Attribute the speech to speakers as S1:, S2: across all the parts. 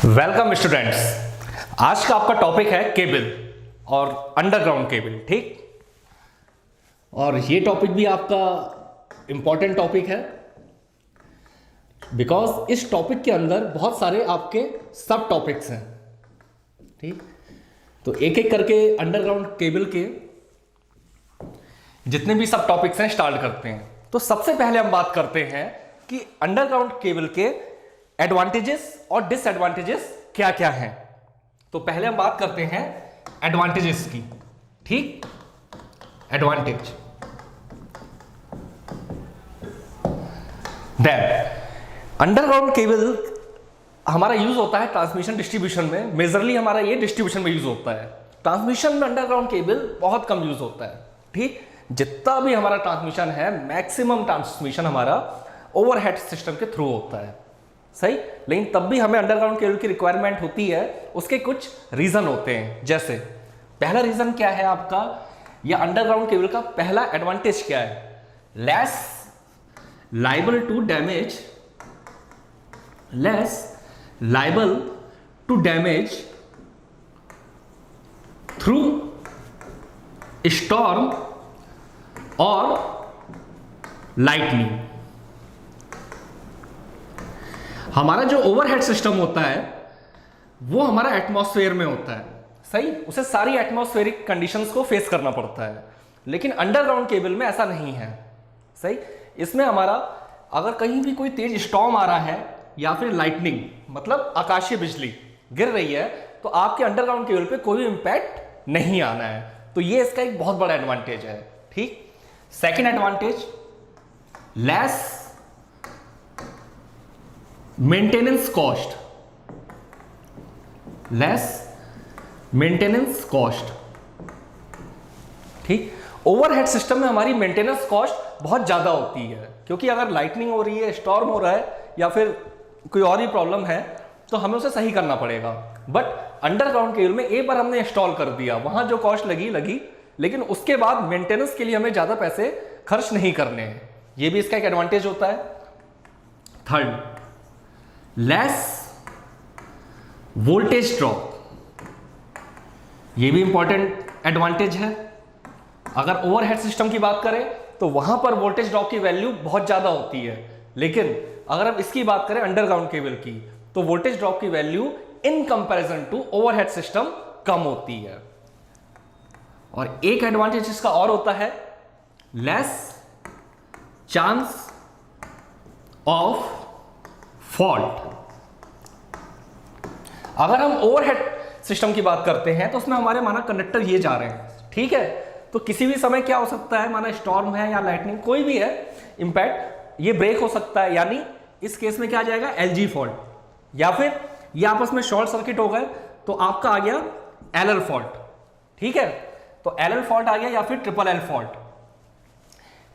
S1: Welcome students. आज का आपका टॉपिक है केबल और अंडरग्राउंड केबल। ठीक, और ये टॉपिक भी आपका इंपॉर्टेंट टॉपिक है बिकॉज इस टॉपिक के अंदर बहुत सारे आपके सब टॉपिक्स हैं। ठीक, तो एक एक करके अंडरग्राउंड केबल के जितने भी सब टॉपिक्स हैं स्टार्ट करते हैं। तो सबसे पहले हम बात करते हैं कि अंडरग्राउंड केबल के एडवांटेजेस और डिसएडवांटेजेस क्या क्या हैं। तो पहले हम बात करते हैं एडवांटेजेस की। ठीक, एडवांटेज देन अंडरग्राउंड केबल हमारा यूज होता है ट्रांसमिशन डिस्ट्रीब्यूशन में। मेजरली हमारा ये डिस्ट्रीब्यूशन में यूज होता है। ट्रांसमिशन में अंडरग्राउंड केबल बहुत कम यूज होता है। ठीक, जितना भी हमारा ट्रांसमिशन है मैक्सिमम ट्रांसमिशन हमारा ओवरहेड सिस्टम के थ्रू होता है। सही, लेकिन तब भी हमें अंडरग्राउंड केबल की रिक्वायरमेंट होती है। उसके कुछ रीजन होते हैं। जैसे पहला रीजन क्या है आपका, या अंडरग्राउंड केबल का पहला एडवांटेज क्या है, less liable to damage, less liable to damage through storm और लाइटनिंग। हमारा जो ओवरहेड सिस्टम होता है वो हमारा एटमॉस्फेयर में होता है। सही, उसे सारी एटमॉस्फेरिक कंडीशंस को फेस करना पड़ता है। लेकिन अंडरग्राउंड केबल में ऐसा नहीं है। सही, इसमें हमारा अगर कहीं भी कोई तेज स्टॉर्म आ रहा है या फिर लाइटनिंग मतलब आकाशीय बिजली गिर रही है तो आपके अंडरग्राउंड केबल पे कोई इंपैक्ट नहीं आना है। तो ये इसका एक बहुत बड़ा एडवांटेज है। ठीक, second advantage, less maintenance cost, less maintenance cost. ठीक, ओवरहेड सिस्टम में हमारी मेंटेनेंस कॉस्ट बहुत ज्यादा होती है क्योंकि अगर लाइटनिंग हो रही है, स्टॉर्म हो रहा है या फिर कोई और ही प्रॉब्लम है तो हमें उसे सही करना पड़ेगा। बट अंडरग्राउंड केबल में एक बार हमने इंस्टॉल कर दिया, वहां जो कॉस्ट लगी, लेकिन उसके बाद मेंटेनेंस के लिए हमें ज्यादा पैसे खर्च नहीं करने हैं। यह भी इसका एक एडवांटेज होता है। Third, less voltage drop. यह भी इंपॉर्टेंट एडवांटेज है। अगर ओवरहेड सिस्टम की बात करें तो वहां पर वोल्टेज ड्रॉप की वैल्यू बहुत ज्यादा होती है, लेकिन अगर हम इसकी बात करें अंडरग्राउंड केबल की तो वोल्टेज ड्रॉप की value in comparison to overhead system कम होती है। और एक एडवांटेज इसका और होता है, लेस चांस ऑफ फॉल्ट। अगर हम ओवरहेड सिस्टम की बात करते हैं तो उसमें हमारे माना कंडक्टर ये जा रहे हैं। ठीक है, तो किसी भी समय क्या हो सकता है, माना स्टॉर्म है या लाइटनिंग कोई भी है इंपैक्ट, ये ब्रेक हो सकता है। यानी इस केस में क्या आ जाएगा, एलजी फॉल्ट, या फिर ये आपस में शॉर्ट सर्किट हो गए तो आपका आ गया एलएल फॉल्ट। ठीक है, तो एलएल फॉल्ट आ गया या फिर ट्रिपल एल फॉल्ट।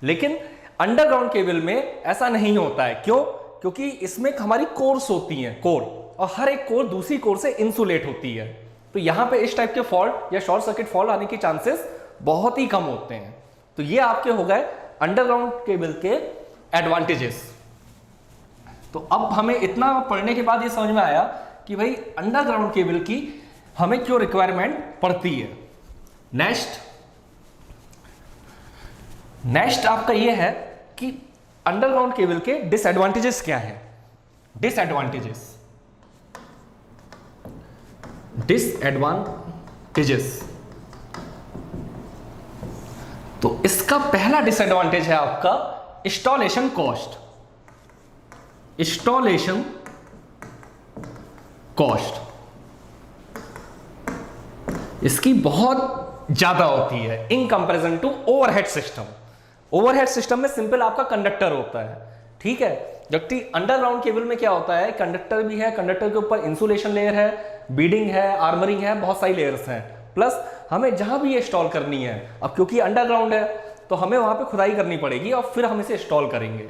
S1: लेकिन अंडरग्राउंड केबल में ऐसा नहीं होता है। क्यों? क्योंकि इसमें हमारी कोर्स होती हैं, कोर, और हर एक कोर दूसरी कोर से इंसुलेट होती है। तो यहां पे इस टाइप के फॉल्ट या शॉर्ट सर्किट फॉल्ट आने के चांसेस बहुत ही कम होते हैं। तो ये आपके हो गए अंडरग्राउंड केबल के एडवांटेजेस। तो अब हमें इतना पढ़ने के बाद ये समझ में आया कि भाई अंडरग्राउंड केबल की हमें क्यों रिक्वायरमेंट पड़ती है। नेक्स्ट आपका ये है कि अंडरग्राउंड केबल के डिसएडवांटेजेस क्या है। डिसएडवांटेजेस तो इसका पहला डिसएडवांटेज है आपका इंस्टॉलेशन कॉस्ट। इंस्टॉलेशन कॉस्ट इसकी बहुत ज्यादा होती है in comparison to overhead system. Overhead system में सिंपल आपका कंडक्टर होता है। ठीक है, जबकि अंडरग्राउंड केबल में क्या होता है, कंडक्टर भी है, कंडक्टर के ऊपर इंसुलेशन लेयर है, बीडिंग है, आर्मरिंग है, बहुत सारी लेयर्स हैं। प्लस हमें जहां भी ये इंस्टॉल करनी है, अब क्योंकि अंडरग्राउंड है तो हमें वहां पे खुदाई करनी पड़ेगी और फिर हम इसे इंस्टॉल करेंगे।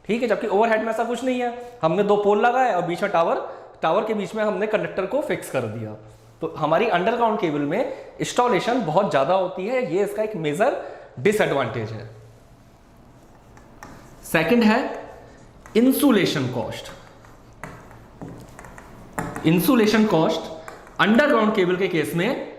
S1: ठीक है, जबकि ओवरहेड में ऐसा कुछ नहीं है। हमने 2 पोल लगाए और बीच में टावर के बीच में हमने कंडक्टर को फिक्स कर दिया। तो हमारी अंडरग्राउंड केबल में इंस्टॉलेशन बहुत ज्यादा होती है। ये इसका एक मेजर डिसएडवांटेज है। सेकंड है insulation cost. Insulation cost underground cable के केस में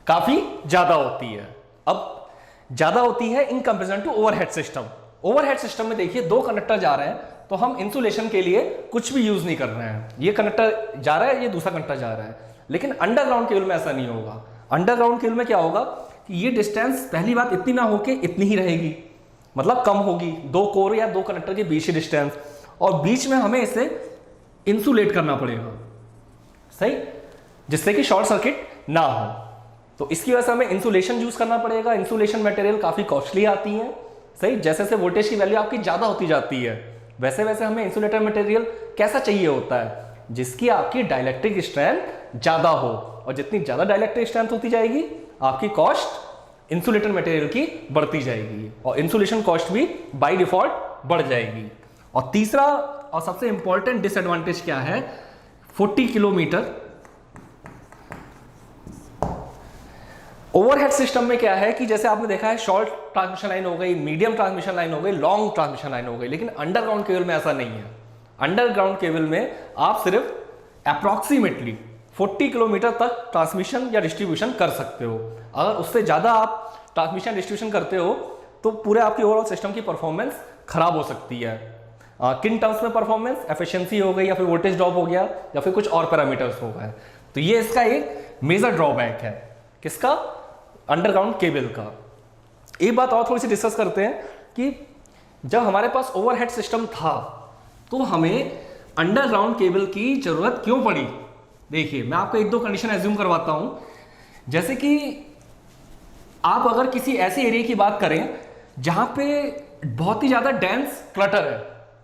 S1: काफी ज्यादा होती है। अब ज्यादा होती है in comparison to overhead system. Overhead system में देखिए दो कंडक्टर जा रहे हैं, तो हम इंसुलेशन के लिए कुछ भी यूज नहीं कर रहे हैं। ये कंडक्टर जा रहा है, ये दूसरा कंडक्टर जा रहा है। लेकिन अंडरग्राउंड केबल में ऐसा नहीं होगा। अंडरग्राउंड केबल में क्या होगा कि ये डिस्टेंस पहली बात इतनी ना होके इतनी ही रहेगी, मतलब कम होगी, दो कोर या दो कंडक्टर के बीच ही डिस्टेंस, और बीच में हमें इसे इंसुलेट करना पड़ेगा, सही, जिससे कि शॉर्ट सर्किट ना हो। तो इसकी वजह से हमें इंसुलेशन यूज करना पड़ेगा। इंसुलेशन मटेरियल काफी कॉस्टली आती है, सही। जैसे जैसे वोल्टेज की वैल्यू आपकी ज्यादा होती जाती है, वैसे वैसे हमें इंसुलेटर मटेरियल कैसा चाहिए होता है, जिसकी आपकी डाइलेक्ट्रिक स्ट्रेंथ ज्यादा हो, और जितनी ज्यादा डाइलेक्ट्रिक स्ट्रेंथ होती जाएगी आपकी कॉस्ट इंसुलेटर मटेरियल की बढ़ती जाएगी, और इंसुलेशन कॉस्ट भी बाय डिफॉल्ट बढ़ जाएगी। और तीसरा और सबसे इंपॉर्टेंट डिसएडवांटेज क्या है, 40 किलोमीटर ओवरहेड सिस्टम में क्या है कि जैसे आपने देखा है शॉर्ट ट्रांसमिशन लाइन हो गई, मीडियम ट्रांसमिशन लाइन हो गई, लॉन्ग ट्रांसमिशन लाइन हो गई, लेकिन अंडरग्राउंड केबल में ऐसा नहीं है। अंडरग्राउंड केबल में आप सिर्फ अप्रॉक्सीमेटली 40 किलोमीटर तक ट्रांसमिशन या डिस्ट्रीब्यूशन कर सकते हो। अगर उससे ज्यादा आप ट्रांसमिशन डिस्ट्रीब्यूशन करते हो तो पूरे आपकी ओवरऑल सिस्टम की परफॉर्मेंस खराब हो सकती है। किन टर्म्स में परफॉर्मेंस, एफिशिएंसी हो गई, या फिर वोल्टेज ड्रॉप हो गया, या फिर कुछ और पैरामीटर्स हो गए। तो ये इसका एक मेजर ड्रॉबैक है, किसका, अंडरग्राउंड केबल का। एक बात और थोड़ी सी डिस्कस करते हैं कि जब हमारे पास ओवरहेड सिस्टम था तो हमें अंडरग्राउंड केबल की जरूरत क्यों पड़ी। देखिए मैं आपको एक दो कंडीशन एज्यूम करवाता हूं। जैसे कि आप अगर किसी ऐसे एरिया की बात करें जहां पे बहुत ही ज्यादा डेंस क्लटर है,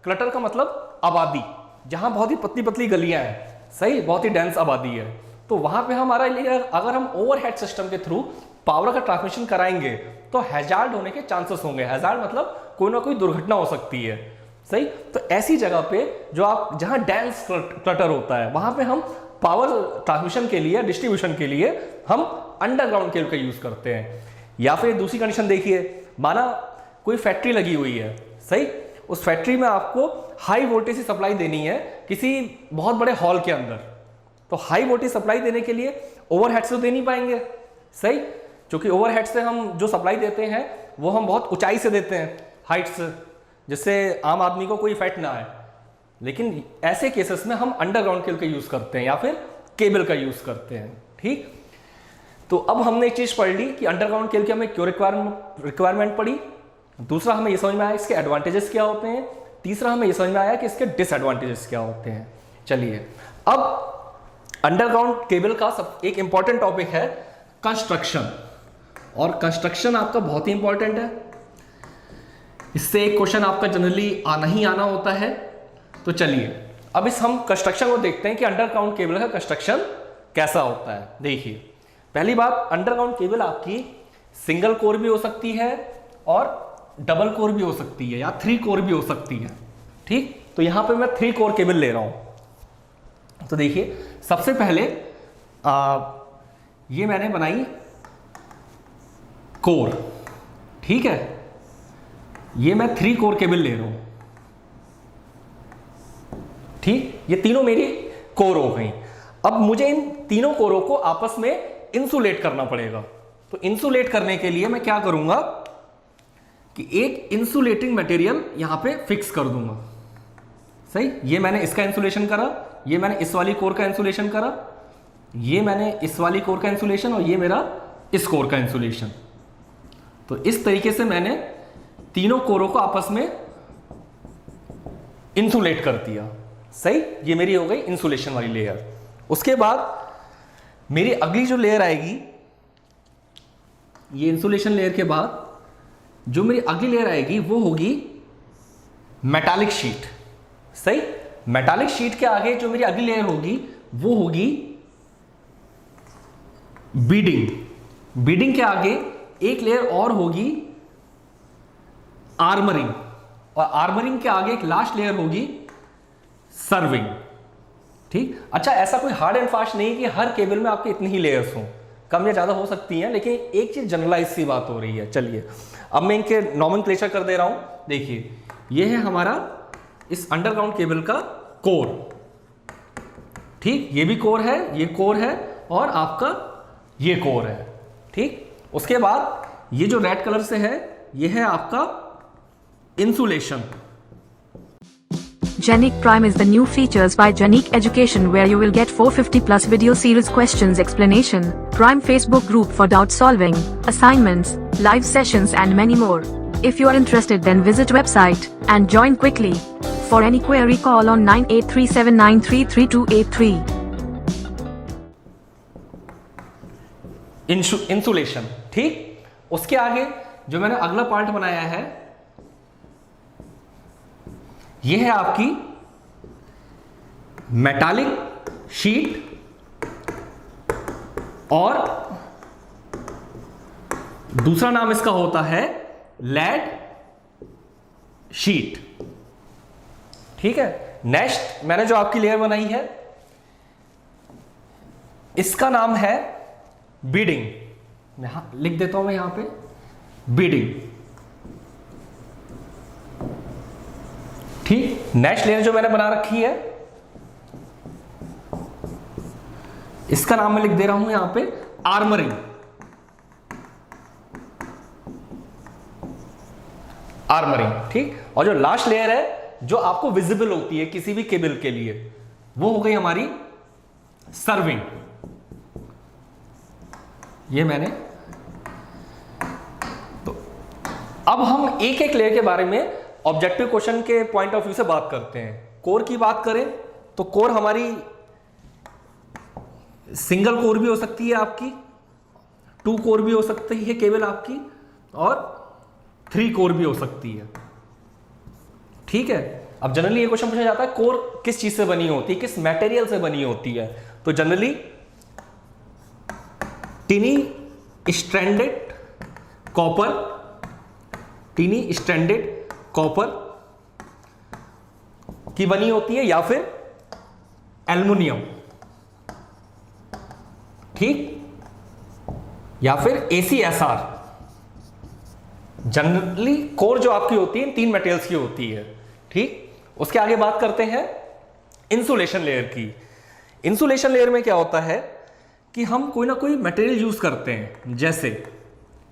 S1: क्लटर का मतलब आबादी, जहां बहुत ही पतली पतली गलियां हैं, सही, बहुत ही डेंस आबादी है, तो वहां पे हमारा लिए अगर हम ओवरहेड सिस्टम के थ्रू पावर का ट्रांसमिशन कराएंगे तो हैजार्ड होने के चांसेस होंगे। हैजार्ड मतलब कोई ना कोई दुर्घटना हो सकती है, सही। तो ऐसी जगह पे जो आप जहां डेंस क्लटर होता है वहां पे हम पावर ट्रांसमिशन के लिए, डिस्ट्रीब्यूशन के लिए हम अंडरग्राउंड केबल का यूज करते हैं। या फिर दूसरी कंडीशन देखिए, माना कोई फैक्ट्री लगी हुई है, सही, उस फैक्ट्री में आपको हाई वोल्टेज की सप्लाई देनी है किसी बहुत बड़े हॉल के अंदर, तो हाई वोल्टेज सप्लाई देने के लिए ओवरहेड से तो दे नहीं पाएंगे, सही, क्योंकि ओवरहेड से हम जो सप्लाई देते हैं वो हम बहुत ऊंचाई से देते हैं, हाइट से, जिससे आम आदमी को कोई इफेक्ट ना आए। लेकिन ऐसे केसेस में हम अंडरग्राउंड केबल का यूज करते हैं या फिर केबल का यूज करते हैं, ठीक। तो अब हमने एक चीज पढ़ ली कि अंडरग्राउंड केबल की हमें क्यों रिक्वायरमेंट पड़ी। दूसरा हमें यह समझ में आया इसके एडवांटेजेस क्या होते हैं। तीसरा हमें यह समझ में आया कि इसके डिसएडवांटेजेस क्या होते हैं। चलिए, अब अंडरग्राउंड केबल का एक इंपॉर्टेंट टॉपिक है कंस्ट्रक्शन, और कंस्ट्रक्शन आपका बहुत ही इंपॉर्टेंट है। इससे एक क्वेश्चन आपका जनरली आना ही आना होता है। तो चलिए अब इस हम कंस्ट्रक्शन को देखते हैं कि अंडरग्राउंड केबल का कंस्ट्रक्शन कैसा होता है। देखिए, पहली बात, अंडरग्राउंड केबल आपकी सिंगल कोर भी हो सकती है और डबल कोर भी हो सकती है, या 3 कोर भी हो सकती है, ठीक। तो यहां पे मैं 3 कोर केबल ले रहा हूं। तो देखिए, सबसे पहले ये मैंने बनाई कोर, ठीक है, ये मैं 3 कोर केबल ले रहा हूं, ठीक। ये तीनों मेरी कोर हो गई। अब मुझे इन तीनों कोरों को आपस में इंसुलेट करना पड़ेगा। तो इंसुलेट करने के लिए मैं क्या करूंगा कि एक इंसुलेटिंग मटेरियल यहां पे फिक्स कर दूंगा, सही। ये मैंने इसका इंसुलेशन करा, ये मैंने इस वाली कोर का इंसुलेशन करा, ये मैंने इस वाली कोर का इंसुलेशन, और ये मेरा इस कोर का इंसुलेशन। तो इस तरीके से मैंने तीनों कोरों को आपस में इंसुलेट कर दिया, सही। ये मेरी हो गई इंसुलेशन वाली लेयर। उसके बाद मेरी अगली जो लेयर आएगी, ये इंसुलेशन लेयर के बाद जो मेरी अगली लेयर आएगी वो होगी मेटालिक शीट, सही। मेटालिक शीट के आगे जो मेरी अगली लेयर होगी वो होगी बीडिंग। बीडिंग के आगे एक लेयर और होगी आर्मरिंग, और आर्मरिंग के आगे एक लास्ट लेयर होगी सर्विंग, ठीक। अच्छा, ऐसा कोई हार्ड एंड फास्ट नहीं कि हर केबल में आपके इतनी ही लेयर्स हों, कम या ज्यादा हो सकती हैं, लेकिन एक चीज जनरलाइज सी बात हो रही है। चलिए, अब मैं इनके नॉमेनक्लेचर कर दे रहा हूं। देखिए, ये है हमारा इस अंडरग्राउंड केबल का कोर, ठीक, ये भी कोर है, ये कोर है और आपका ये कोर है। ठीक, उसके बाद ये जो रेड कलर से है ये है आपका insulation.
S2: Genic Prime is the new features by Genic Education where you will get 450 plus video series questions explanation, Prime Facebook group for doubt solving, assignments, live sessions and many more. If you are interested then visit website and join quickly. For any query call on 9837933283.
S1: Insulation. ठीक, उसके आगे जो मैंने अगला part बनाया है ये है आपकी मेटालिक शीट और दूसरा नाम इसका होता है लेड शीट। ठीक है, नेक्स्ट मैंने जो आपकी लेयर बनाई है इसका नाम है बीडिंग। लिख देता हूं मैं यहां पे बीडिंग। ठीक, नेक्स्ट लेयर जो मैंने बना रखी है इसका नाम मैं लिख दे रहा हूं यहां पे आर्मरिंग। आर्मरिंग। ठीक, और जो लास्ट लेयर है जो आपको विजिबल होती है किसी भी केबल के लिए वो हो गई हमारी सर्विंग। ये मैंने तो अब हम एक एक लेयर के बारे में ऑब्जेक्टिव क्वेश्चन के पॉइंट ऑफ व्यू से बात करते हैं। कोर की बात करें तो कोर हमारी सिंगल कोर भी हो सकती है आपकी, 2 कोर भी हो सकती है केबल आपकी और 3 कोर भी हो सकती है। ठीक है, अब जनरली ये क्वेश्चन पूछा जाता है कोर किस चीज से बनी होती है, किस मटेरियल से बनी होती है। तो generally टिनी stranded copper, टिनी stranded copper की बनी होती है या फिर एल्युमिनियम। ठीक, या फिर ACSR। जनरली कोर जो आपकी होती है 3 मटेरियल्स की होती है। ठीक, उसके आगे बात करते हैं इंसुलेशन लेयर की। इंसुलेशन लेयर में क्या होता है कि हम कोई ना कोई मटेरियल यूज करते हैं। जैसे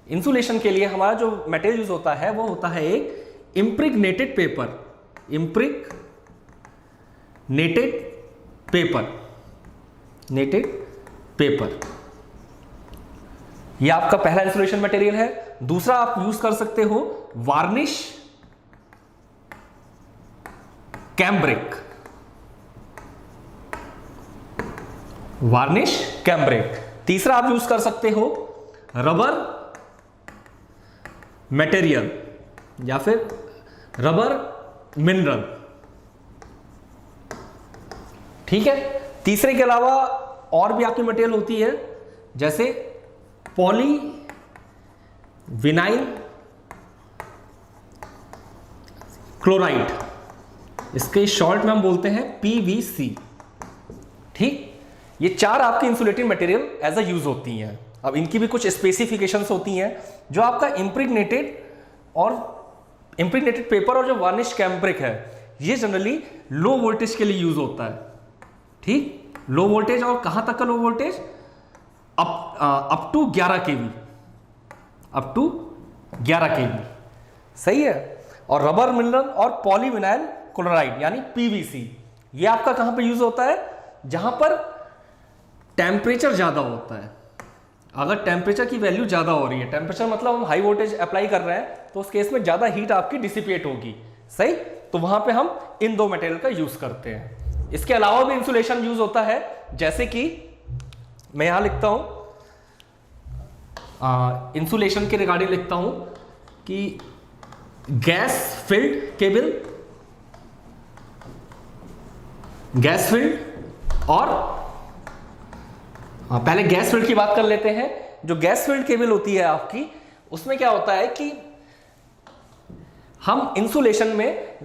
S1: इंसुलेशन के लिए हमारा जो मटेरियल यूज होता है वो होता है एक इम्प्रिग्नेटेड पेपर। इम्प्रिग्नेटेड पेपर, नेटेड पेपर, यह आपका पहला इंसुलेशन मटेरियल है। दूसरा आप यूज कर सकते हो वार्निश कैम्ब्रिक। Varnish cambric. तीसरा आप यूज कर सकते हो रबर मटेरियल या फिर रबर मिनरल। ठीक है, तीसरे के अलावा और भी आपकी मटेरियल होती है जैसे पॉली विनाइल क्लोराइड, इसके शॉर्ट में हम बोलते हैं PVC। ठीक, ये 4 आपकी insulating material as a use होती हैं। अब इनकी भी कुछ स्पेसिफिकेशंस होती हैं। जो आपका इम्प्रिग्नेटेड पेपर और जो वार्निश कैम्ब्रिक है ये जनरली लो वोल्टेज के लिए यूज होता है। ठीक, लो वोल्टेज और कहां तक का low voltage, up to 11 kV, up to 11 kV। सही है। और रबर मिनरल और पॉलीविनाइल क्लोराइड यानी PVC ये आपका कहां पे यूज होता है, जहां पर टेम्परेचर ज्यादा होता है। अगर टेम्परेचर की वैल्यू ज्यादा हो रही है, टेम्परेचर मतलब हम हाई वोल्टेज अप्लाई कर रहे हैं तो उस केस में ज्यादा हीट आपकी डिसिपेट होगी। सही, तो वहां पे हम इन 2 मटेरियल का यूज करते हैं। इसके अलावा भी इंसुलेशन यूज होता है, जैसे कि मैं यहां लिखता हूं इंसुलेशन के रिगार्डिंग लिखता हूं कि gas filled cable, gas filled और पहले गैस फील्ड की बात कर लेते हैं। जो गैस फील्ड केबल होती है आपकी, उसमें क्या होता है कि हम इंसुलेशन में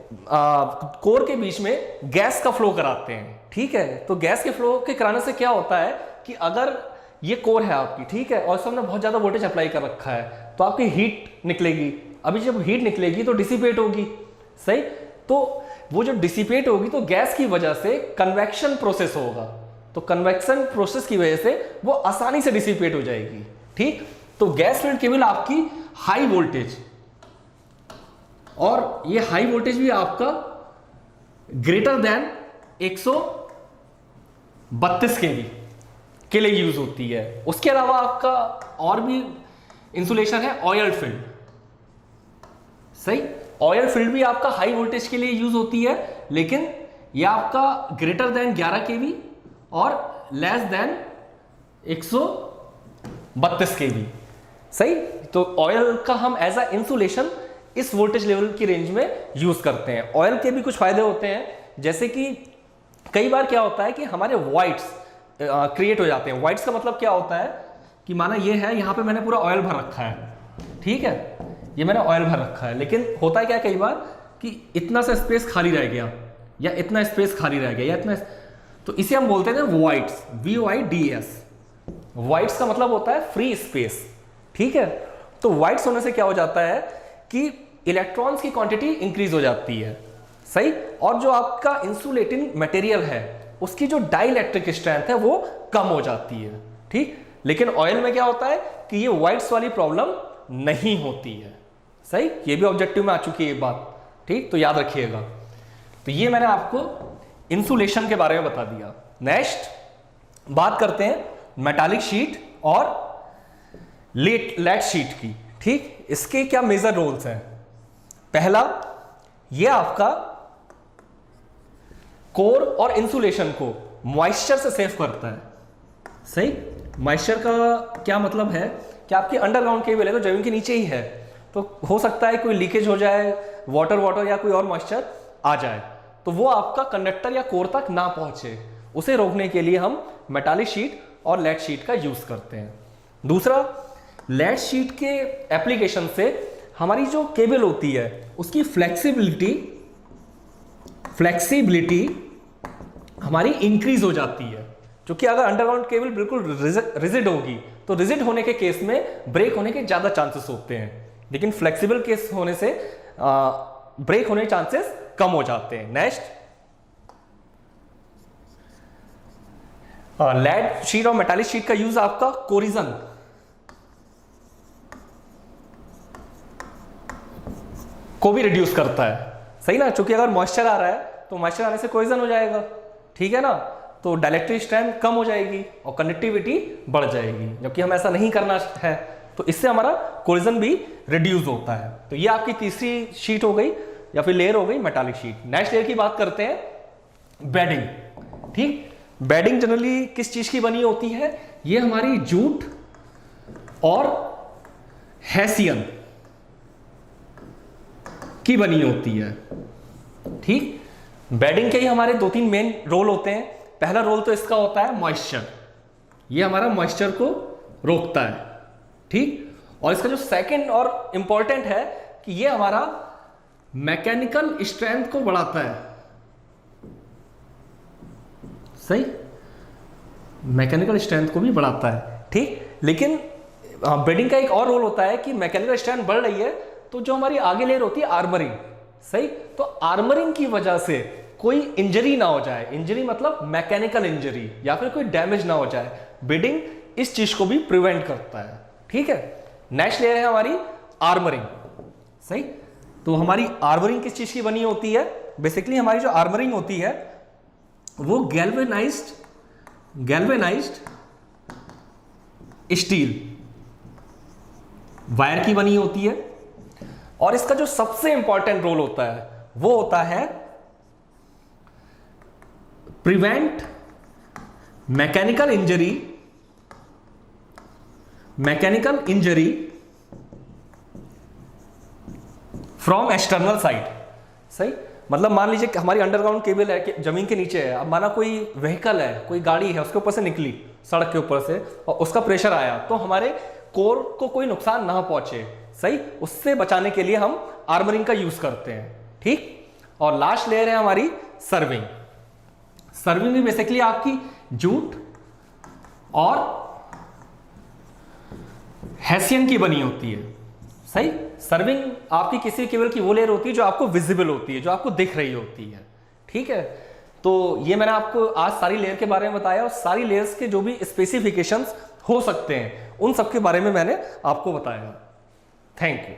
S1: कोर के बीच में गैस का फ्लो कराते हैं। ठीक है, तो गैस के फ्लो के कराने से क्या होता है कि अगर ये कोर है आपकी, ठीक है, और इसमें बहुत ज्यादा वोल्टेज अप्लाई कर रखा है तो आपकी हीट निकलेगी। अभी जब हीट निकलेगी तो डिसिपेट होगी। सही, तो वो जो डिसिपेट होगी तो गैस की वजह से कन्वेक्शन प्रोसेस होगा। तो कन्वेक्शन प्रोसेस की वजह से वो आसानी से डिसिपेट हो जाएगी। ठीक, तो गैस फिल्ड केबल आपकी हाई वोल्टेज, और ये हाई वोल्टेज भी आपका ग्रेटर देन 132 kV के लिए यूज होती है। उसके अलावा आपका और भी इंसुलेशन है ऑयल फील्ड। सही, ऑयल फील्ड भी आपका हाई वोल्टेज के लिए यूज होती है, लेकिन यह आपका ग्रेटर देन 11 kV और लेस देन 132 kV। सही, तो ऑयल का हम एज अ इंसुलेशन इस वोल्टेज लेवल की रेंज में यूज करते हैं। ऑयल के भी कुछ फायदे होते हैं, जैसे कि कई बार क्या होता है कि हमारे वॉइड्स क्रिएट हो जाते हैं। वॉइड्स का मतलब क्या होता है कि माना ये है, यहाँ पे मैंने पूरा ऑयल भर रखा है, ठीक है, ये मैंने ऑयल भर रखा है, लेकिन होता है क्या कई बार कि इतना सा स्पेस खाली रह गया, या इतना स्पेस खाली रह गया, या इतना, तो इसे हम बोलते हैं वॉइड्स, VOIDS। वॉइड्स का मतलब होता है फ्री स्पेस। ठीक है, तो वॉइड्स होने से क्या हो जाता है कि इलेक्ट्रॉन्स की क्वांटिटी इंक्रीज हो जाती है। सही, और जो आपका इंसुलेटिंग मटेरियल है उसकी जो डाइइलेक्ट्रिक स्ट्रेंथ है वो कम हो जाती है। ठीक, लेकिन ऑयल में क्या होता है कि ये वॉइड्स वाली प्रॉब्लम नहीं होती है। सही, ये भी ऑब्जेक्टिव में आ चुकी है ये बात। ठीक, तो याद रखिएगा। तो ये मैंने आपको इंसुलेशन के बारे में बता दिया। नेक्स्ट बात करते हैं मेटालिक शीट और लेड शीट की। ठीक, इसके क्या मेजर रोल्स हैं। पहला, ये आपका कोर और इंसुलेशन को मॉइस्चर से सेव करता है। सही, मॉइस्चर का क्या मतलब है कि आपकी अंडरग्राउंड केबल है तो जमीन के नीचे ही है, तो हो सकता है कोई लीकेज हो जाए, वाटर या कोई और मॉइस्चर आ जाए, तो वो आपका कंडक्टर या कोर तक ना पहुंचे। उसे रोकने के लिए हम मेटालिक शीट और लेड शीट का यूज करते हैं। दूसरा, लेड शीट के एप्लीकेशन से हमारी जो केबल होती है उसकी फ्लेक्सिबिलिटी हमारी इंक्रीज हो जाती है, क्योंकि अगर अंडरग्राउंड केबल बिल्कुल रिजिड होगी तो रिजिड होने के केस में ब्रेक होने के ज्यादा चांसेस होते हैं, लेकिन फ्लेक्सिबल केस होने से ब्रेक होने के चांसेस कम हो जाते हैं। नेक्स्ट, लेड शीट और मेटालिक शीट का यूज आपका कोरिजन को भी रिड्यूस करता है। सही ना, क्योंकि अगर मॉइस्चर आ रहा है तो मॉइस्चर आने से कोरिजन हो जाएगा। ठीक है ना, तो डाइलेक्ट्रिक स्ट्रेंथ कम हो जाएगी और कंडक्टिविटी बढ़ जाएगी, जबकि हम ऐसा नहीं करना है, तो इससे हमारा कोरिजन भी रिड्यूस होता है। तो ये आपकी तीसरी शीट हो गई या फिर लेयर हो गई मेटालिक शीट। नेक्स्ट लेयर की बात करते हैं बेडिंग। ठीक, बेडिंग जनरली किस चीज की बनी होती है, ये हमारी जूट और हेसियन की बनी होती है। ठीक, बेडिंग के ही हमारे 2-3 मेन रोल होते हैं। पहला रोल तो इसका होता है मॉइस्चर, ये हमारा मॉइस्चर को रोकता है। ठीक, और इसका जो सेकंड और इंपॉर्टेंट है कि ये हमारा मैकेनिकल स्ट्रेंथ को बढ़ाता है। सही, मैकेनिकल स्ट्रेंथ को भी बढ़ाता है। ठीक, लेकिन बेडिंग का एक और रोल होता है कि मैकेनिकल स्ट्रेंथ बढ़ रही है तो जो हमारी आगे लेयर होती है आर्मरिंग, सही, तो आर्मरिंग की वजह से कोई इंजरी ना हो जाए, इंजरी मतलब मैकेनिकल इंजरी या फिर कोई डैमेज ना हो जाए, बेडिंग इस चीज को भी प्रिवेंट करता है। ठीक है, नेक्स्ट लेयर है हमारी आर्मरिंग। सही, तो हमारी आर्मरिंग किस चीज की बनी होती है, बेसिकली हमारी जो आर्मरिंग होती है वो गैल्वेनाइज्ड स्टील वायर की बनी होती है, और इसका जो सबसे इंपॉर्टेंट रोल होता है वो होता है prevent mechanical injury from external side. सही, मतलब मान लीजिए कि हमारी अंडरग्राउंड केबल है कि जमीन के नीचे है, अब माना कोई व्हीकल है, कोई गाड़ी है, उसके ऊपर से निकली सड़क के ऊपर से और उसका प्रेशर आया, तो हमारे कोर को कोई नुकसान ना पहुंचे। सही, उससे बचाने के लिए हम आर्मरिंग का यूज करते हैं। ठीक, और लास्ट लेयर है हमारी सर्विंग। सर्विंग भी बेसिकली आपकी जूट और हेसियन की बनी होती है। सही, सर्विंग आपकी किसी केबल की वो लेयर होती है जो आपको विजिबल होती है, जो आपको दिख रही होती है। ठीक है, तो ये मैंने आपको आज सारी लेयर के बारे में बताया और सारी लेयर्स के जो भी स्पेसिफिकेशंस हो सकते हैं उन सब के बारे में मैंने आपको बताया। Thank you.